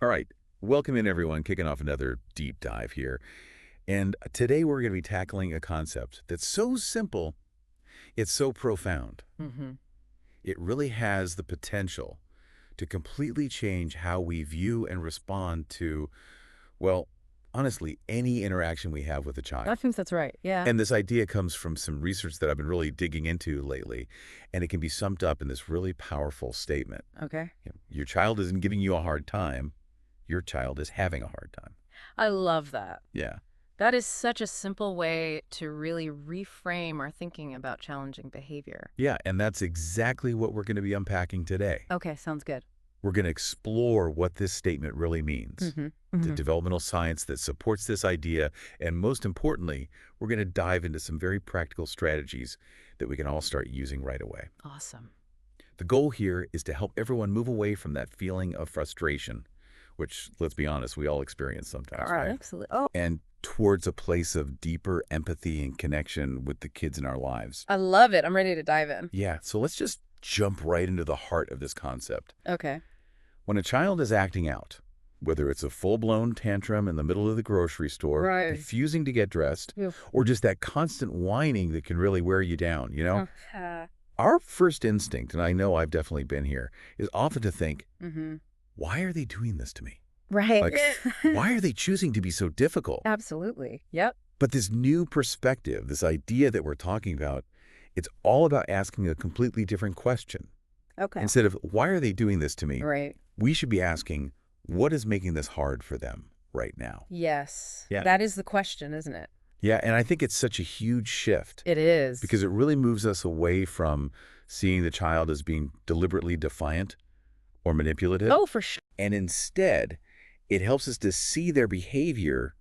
All right, welcome in everyone, kicking off another deep dive here. And today we're going to be tackling a concept that's so simple, it's so profound. Hmm. It really has the potential to completely change how we view and respond to, well, honestly, any interaction we have with a I child. think that's right. Yeah. And this idea comes from some research that I've been really digging into lately, and it can be summed up in this really powerful statement. Okay. Your child isn't giving you a hard time, your child is having a hard time. I love that. Yeah. That is such a simple way to really reframe our thinking about challenging behavior. Yeah, and that's exactly what we're going to be unpacking today. Okay, sounds good. We're going to explore what this statement really means, Hmm. the Hmm. developmental science that supports this idea, and most importantly, we're going to dive into some very practical strategies that we can all start using right away. Awesome. The goal here is to help everyone move away from that feeling of frustration, which, let's be honest, we all experience All sometimes, right, right? absolutely. Oh, And towards a place of deeper empathy and connection with the kids in our lives. I love it. I'm ready to dive in. Yeah, so let's just jump right into the heart of this concept. Okay. When a child is acting out, whether it's a full-blown tantrum in the middle of the grocery store, Right. refusing to get dressed, Oof. or just that constant whining that can really wear you down, Okay. our first instinct, and I know I've definitely been here, is often to think, Mm-hmm. why are they doing this to me? Right. Like, why are they choosing to be so difficult? Absolutely. Yep. But this new perspective, this idea that we're talking about, it's all about asking a completely different question. Okay. Instead of, why are they doing this to me? Right. We should be asking, what is making this hard for them right now? Yes. Yeah. That is the question, isn't it? Yeah, and I think it's such a huge shift It is. because it really moves us away from seeing the child as being deliberately defiant or manipulative. Oh, for sure. And instead, it helps us to see their behavior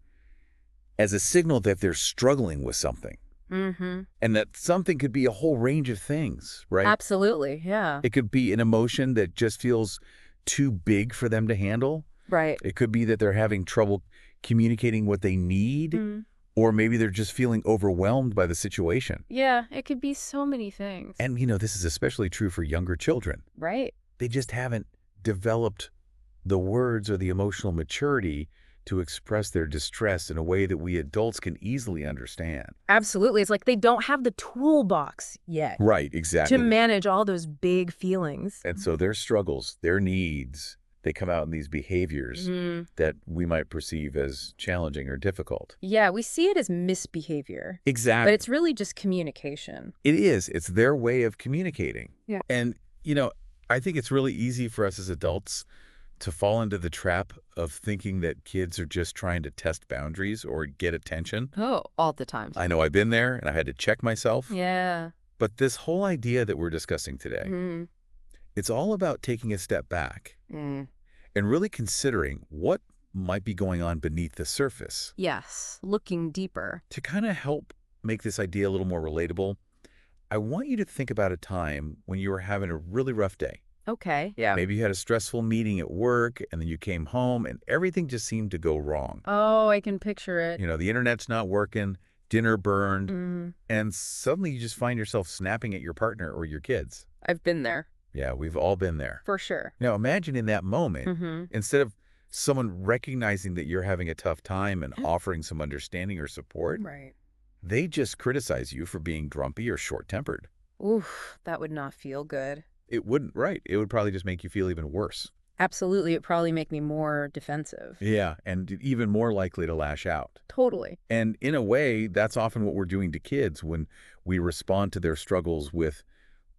as a signal that they're struggling with something. Mm-hmm. And that something could be a whole range of things, right? Absolutely. Yeah. It could be an emotion that just feels too big for them to handle. Right. It could be that they're having trouble communicating what they need, Mm. or maybe they're just feeling overwhelmed by the situation. Yeah, it could be so many things. And, this is especially true for younger children. Right. They just haven't developed the words or the emotional maturity to express their distress in a way that we adults can easily understand. Absolutely. It's like they don't have the toolbox yet Right, to exactly. manage all those big feelings. And so their struggles, their needs, they come out in these behaviors Mm. that we might perceive as challenging or difficult. Yeah, we see it as misbehavior, but Exactly. it's really just communication. It is. It's their way of communicating. Yeah. And, I think it's really easy for us as adults to fall into the trap of thinking that kids are just trying to test boundaries or get attention. Oh, all the time. I know I've been there and I had to check myself. Yeah. But this whole idea that we're discussing today, Mm. it's all about taking a step back Mm. and really considering what might be going on beneath the surface. Yes, looking deeper. To kind of help make this idea a little more relatable, I want you to think about a time when you were having a really rough day. Okay. Yeah. Maybe you had a stressful meeting at work and then you came home and everything just seemed to go wrong. Oh, I can picture it. The internet's not working, dinner burned, Mm. and suddenly you just find yourself snapping at your partner or your kids. I've been there, Yeah, we've all been there. for sure. Now imagine in that moment, Mm-hmm. instead of someone recognizing that you're having a tough time and offering some understanding or support, Right. they just criticize you for being grumpy or short-tempered. Oof, that would not feel good. It wouldn't, right? It would probably just make you feel even worse. Absolutely. It'd probably make me more defensive. Yeah, and even more likely to lash out. Totally. And in a way, that's often what we're doing to kids when we respond to their struggles with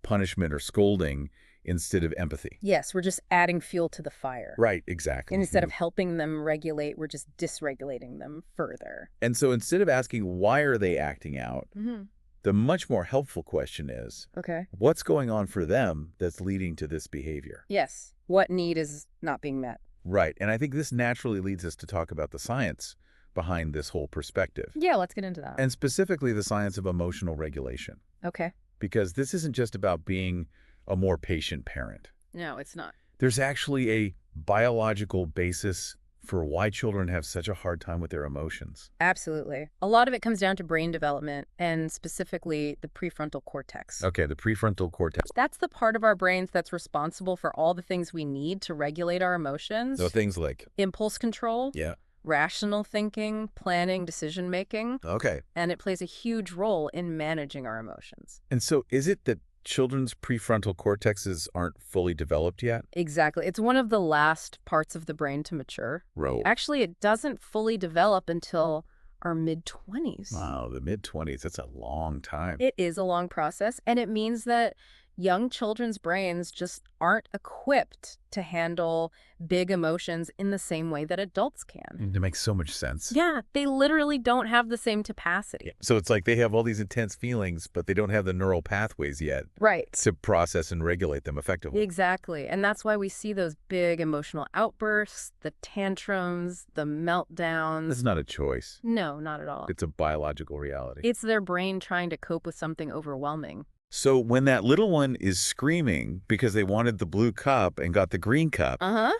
punishment or scolding instead of empathy. Yes, we're just adding fuel to the fire. Right, exactly. And instead of helping them regulate, we're just dysregulating them further. And so instead of asking why are they acting out, Mm-hmm. the much more helpful question is, Okay. what's going on for them that's leading to this behavior? Yes. What need is not being met? Right, and I think this naturally leads us to talk about the science behind this whole perspective, Yeah, let's get into that. and specifically the science of emotional regulation. Okay. Because this isn't just about being a more patient parent. No, it's not. There's actually a biological basis for why children have such a hard time with their emotions. Absolutely. A lot of it comes down to brain development and specifically the prefrontal cortex. Okay, the prefrontal cortex. That's the part of our brains that's responsible for all the things we need to regulate our emotions. So things like, Impulse control, yeah, rational thinking, planning, decision making, okay. and it plays a huge role in managing our emotions. And so is it that children's prefrontal cortexes aren't fully developed yet? Exactly. It's one of the last parts of the brain to mature. Right. Actually, it doesn't fully develop until our mid-20s. Wow, the mid-20s, that's a long time. It is a long process, and it means that young children's brains just aren't equipped to handle big emotions in the same way that adults can. It makes so much sense. Yeah, they literally don't have the same capacity. So it's like they have all these intense feelings, but they don't have the neural pathways yet Right. to process and regulate them effectively. Exactly. And that's why we see those big emotional outbursts, the tantrums, the meltdowns. That's not a choice. No, not at all. It's a biological reality. It's their brain trying to cope with something overwhelming. So when that little one is screaming because they wanted the blue cup and got the green cup, Uh-huh.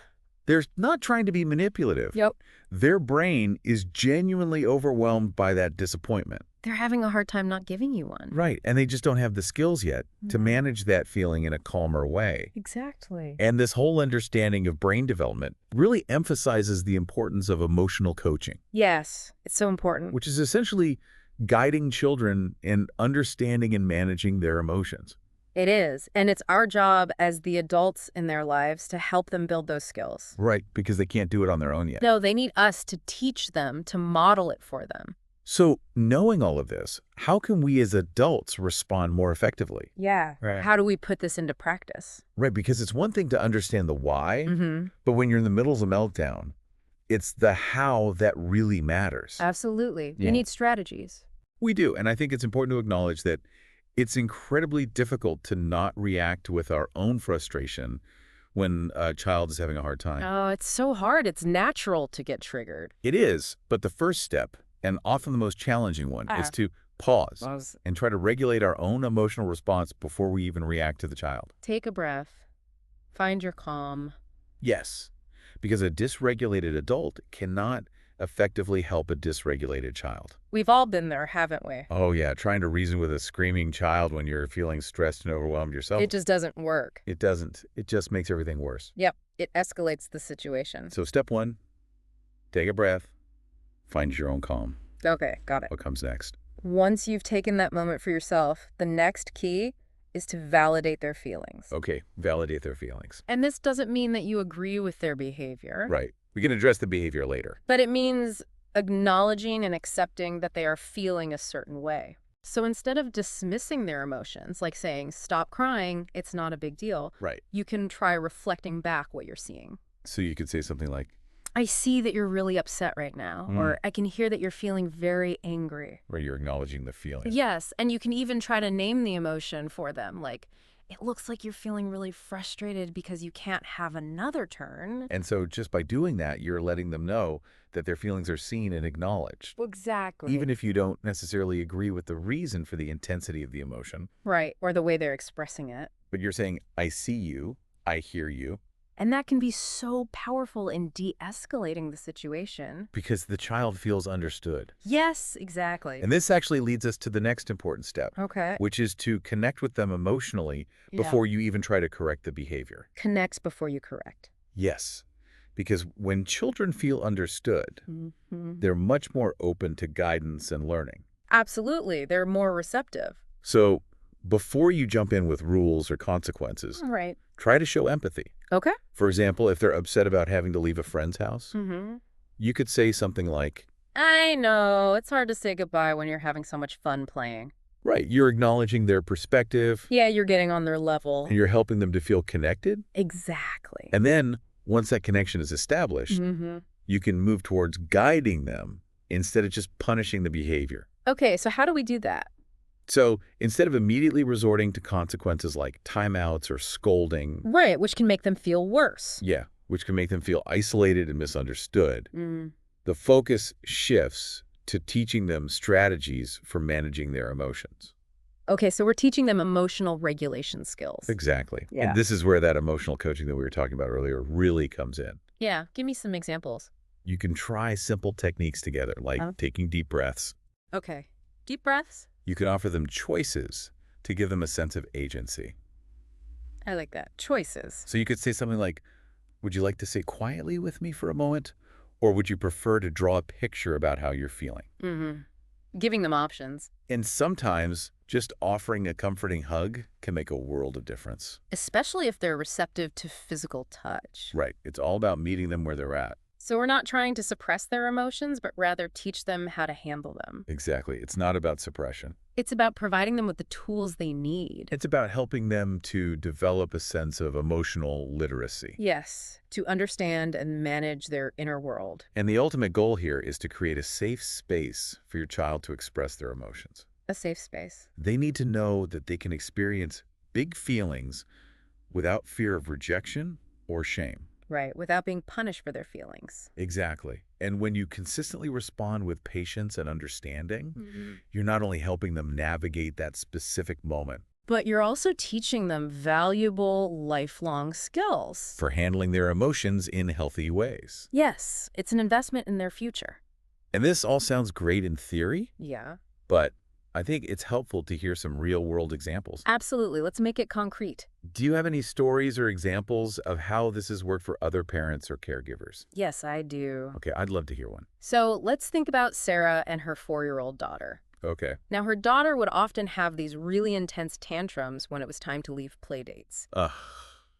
they're not trying to be manipulative. Yep. Their brain is genuinely overwhelmed by that disappointment. They're having a hard time not giving you one. Right. And they just don't have the skills yet to No. manage that feeling in a calmer way. Exactly. And this whole understanding of brain development really emphasizes the importance of emotional coaching, Yes, it's so important. which is essentially guiding children in understanding and managing their emotions. It is. And it's our job as the adults in their lives to help them build those skills. Right, because they can't do it on their own yet. No, they need us to teach them, to model it for them. So knowing all of this, how can we as adults respond more effectively? Yeah. Right. How do we put this into practice? Right, because it's one thing to understand the why, Mm-hmm. but when you're in the middle of a meltdown, it's the how that really matters. Absolutely. Yeah. We need strategies. We do, and I think it's important to acknowledge that it's incredibly difficult to not react with our own frustration when a child is having a hard time. Oh, it's so hard. It's natural to get triggered. It is, but the first step, and often the most challenging one, is to pause and try to regulate our own emotional response before we even react to the child. Take a breath. Find your calm. Yes, because a dysregulated adult cannot effectively help a dysregulated child. We've all been there, haven't we? Oh yeah, trying to reason with a screaming child when you're feeling stressed and overwhelmed yourself. It just doesn't work. It doesn't. It just makes everything worse. Yep. It escalates the situation. So step one, take a breath, find your own calm. Okay, got it. What comes next? Once you've taken that moment for yourself, the next key is to validate their feelings. Okay, validate their feelings. And this doesn't mean that you agree with their behavior. Right. We can address the behavior later. But it means acknowledging and accepting that they are feeling a certain way. So instead of dismissing their emotions, like saying, stop crying, it's not a big deal, Right. you can try reflecting back what you're seeing. So you could say something like, I see that you're really upset right now, or I can hear that you're feeling very angry. where you're acknowledging the feeling. Yes, and you can even try to name the emotion for them, like, it looks like you're feeling really frustrated because you can't have another turn. And so just by doing that, you're letting them know that their feelings are seen and acknowledged. Exactly. Even if you don't necessarily agree with the reason for the intensity of the emotion. Right, or the way they're expressing it. But you're saying, I see you, I hear you. And that can be so powerful in de-escalating the situation. Because the child feels understood. Yes, exactly. And this actually leads us to the next important step, Okay. which is to connect with them emotionally Yeah. before you even try to correct the behavior. Connect before you correct. Yes, because when children feel understood, Mm-hmm. they're much more open to guidance and learning. Absolutely. They're more receptive. So before you jump in with rules or consequences, All right. try to show empathy. Okay. For example, if they're upset about having to leave a friend's house, Mm-hmm. you could say something like, I know. It's hard to say goodbye when you're having so much fun playing. right, you're acknowledging their perspective, Yeah, you're getting on their level. and you're helping them to feel connected. Exactly. And then once that connection is established, Mm-hmm. you can move towards guiding them instead of just punishing the behavior. Okay, so how do we do that? So instead of immediately resorting to consequences like timeouts or scolding, Right, which can make them feel worse. yeah, which can make them feel isolated and misunderstood, Mm. the focus shifts to teaching them strategies for managing their emotions. Okay, so we're teaching them emotional regulation skills. Exactly. Yeah. And this is where that emotional coaching that we were talking about earlier really comes in. Yeah, give me some examples. You can try simple techniques together, like Oh, taking deep breaths. okay. Deep breaths. You can offer them choices to give them a sense of agency. I like that. Choices. So you could say something like, would you like to sit quietly with me for a moment? Or would you prefer to draw a picture about how you're feeling? Mm-hmm. Giving them options. And sometimes just offering a comforting hug can make a world of difference. Especially if they're receptive to physical touch. Right. It's all about meeting them where they're at. So we're not trying to suppress their emotions, but rather teach them how to handle them. Exactly. It's not about suppression. It's about providing them with the tools they need. It's about helping them to develop a sense of emotional literacy. Yes, to understand and manage their inner world. And the ultimate goal here is to create a safe space for your child to express their emotions. A safe space. They need to know that they can experience big feelings without fear of rejection or shame. Right, without being punished for their feelings. Exactly. And when you consistently respond with patience and understanding, Mm-hmm. you're not only helping them navigate that specific moment But you're also teaching them valuable lifelong skills. for handling their emotions in healthy ways. Yes, it's an investment in their future. And this all sounds great in theory, Yeah. but I think it's helpful to hear some real-world examples. Absolutely. Let's make it concrete. Do you have any stories or examples of how this has worked for other parents or caregivers? Yes, I do. Okay, I'd love to hear one. So let's think about Sarah and her 4-year-old daughter. Okay. Now, her daughter would often have these really intense tantrums when it was time to leave playdates. Ugh,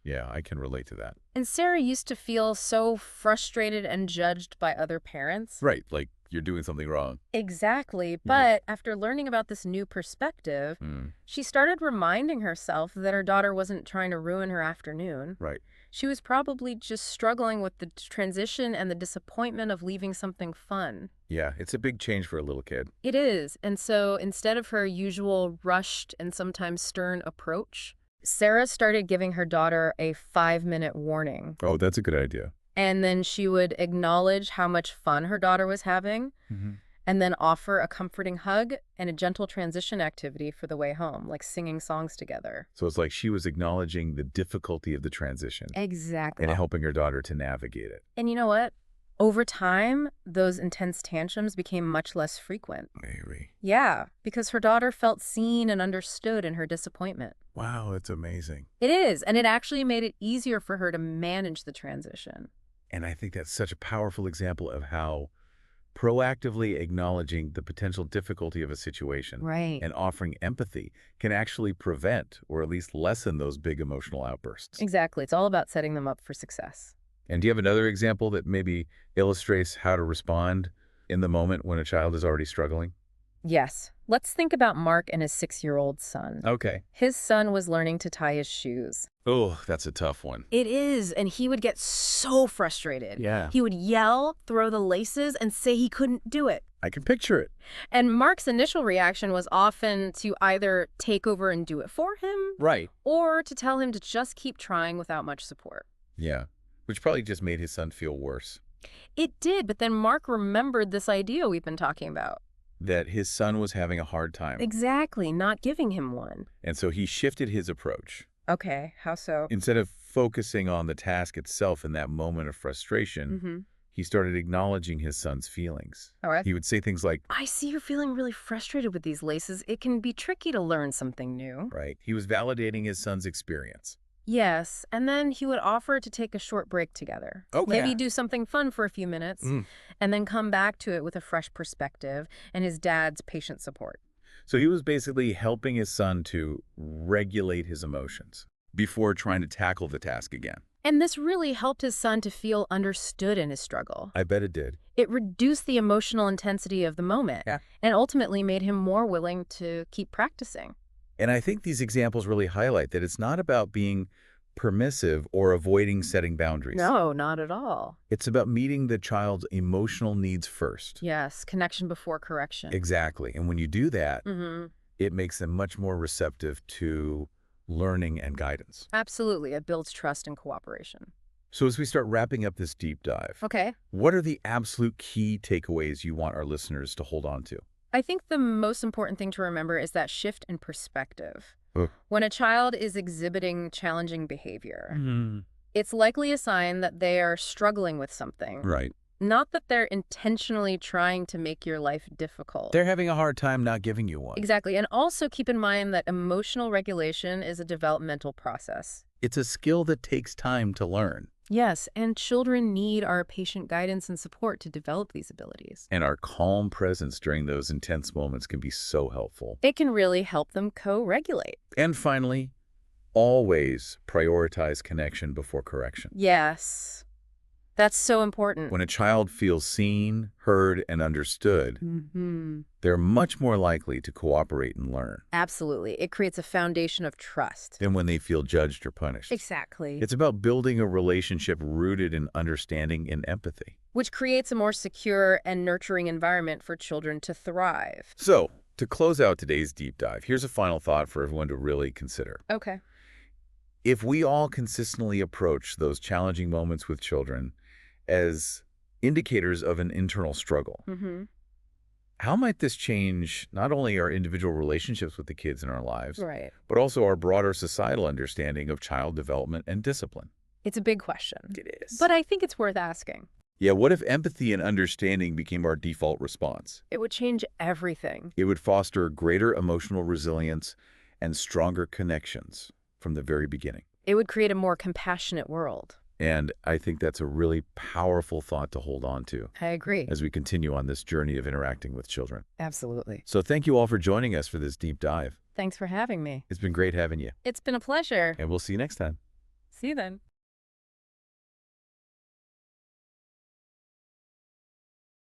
yeah, I can relate to that. And Sarah used to feel so frustrated and judged by other parents. Right, like you're doing something wrong. Exactly. But after learning about this new perspective, Mm, she started reminding herself that her daughter wasn't trying to ruin her afternoon. right. She was probably just struggling with the transition and the disappointment of leaving something fun. Yeah, it's a big change for a little kid. It is. And so instead of her usual rushed and sometimes stern approach, Sarah started giving her daughter a 5-minute warning. Oh, that's a good idea. And then she would acknowledge how much fun her daughter was having, and then offer a comforting hug and a gentle transition activity for the way home, like singing songs together. So it's like she was acknowledging the difficulty of the transition Exactly. and helping her daughter to navigate it. And you know what? Over time, those intense tantrums became much less frequent. Mary. Yeah, because her daughter felt seen and understood in her disappointment. Wow, it's amazing. It is, and it actually made it easier for her to manage the transition. And I think that's such a powerful example of how proactively acknowledging the potential difficulty of a situation Right. and offering empathy can actually prevent or at least lessen those big emotional outbursts. Exactly. It's all about setting them up for success. And do you have another example that maybe illustrates how to respond in the moment when a child is already struggling? Yes. Let's think about Mark and his 6-year-old son. Okay. His son was learning to tie his shoes. Oh, that's a tough one. It is, and he would get so frustrated. Yeah. He would yell, throw the laces, and say he couldn't do it. I can picture it. And Mark's initial reaction was often to either take over and do it for him, Right. or to tell him to just keep trying without much support. Yeah. Which probably just made his son feel worse. It did, but then Mark remembered this idea we've been talking about. That his son was having a hard time. Exactly, not giving him one. And so he shifted his approach. Okay, how so? Instead of focusing on the task itself in that moment of frustration, Mm-hmm. he started acknowledging his son's feelings. All right. He would say things like, I see you're feeling really frustrated with these laces. It can be tricky to learn something new. right? He was validating his son's experience. Yes, and then he would offer to take a short break together. Okay. Maybe do something fun for a few minutes, Mm. and then come back to it with a fresh perspective and his dad's patient support. So he was basically helping his son to regulate his emotions before trying to tackle the task again. And this really helped his son to feel understood in his struggle. I bet it did. It reduced the emotional intensity of the moment, Yeah. and ultimately made him more willing to keep practicing. And I think these examples really highlight that it's not about being permissive or avoiding setting boundaries. No, not at all. It's about meeting the child's emotional needs first. Yes, connection before correction. Exactly. And when you do that, Mm-hmm. it makes them much more receptive to learning and guidance. Absolutely. It builds trust and cooperation. So as we start wrapping up this deep dive, Okay. what are the absolute key takeaways you want our listeners to hold on to? I think the most important thing to remember is that shift in perspective. Ugh. When a child is exhibiting challenging behavior, Mm-hmm. it's likely a sign that they are struggling with something. Right. Not that they're intentionally trying to make your life difficult. They're having a hard time not giving you one. Exactly. And also keep in mind that emotional regulation is a developmental process. It's a skill that takes time to learn. Yes, and children need our patient guidance and support to develop these abilities. And our calm presence during those intense moments can be so helpful. It can really help them co-regulate. And finally, always prioritize connection before correction. Yes, that's so important. When a child feels seen, heard, and understood, Mm-hmm. they're much more likely to cooperate and learn Absolutely. It creates a foundation of trust. than when they feel judged or punished. Exactly. It's about building a relationship rooted in understanding and empathy. Which creates a more secure and nurturing environment for children to thrive. So, to close out today's deep dive, here's a final thought for everyone to really consider. Okay. If we all consistently approach those challenging moments with children as indicators of an internal struggle, Mm-hmm. how might this change not only our individual relationships with the kids in our lives, Right. but also our broader societal understanding of child development and discipline? It's a big question. It is. But I think it's worth asking. Yeah, what if empathy and understanding became our default response? It would change everything. It would foster greater emotional resilience and stronger connections from the very beginning. It would create a more compassionate world. And I think that's a really powerful thought to hold on to I agree. as we continue on this journey of interacting with children. Absolutely. So thank you all for joining us for this deep dive. Thanks for having me. It's been great having you, It's been a pleasure. and we'll see you next time. See you then.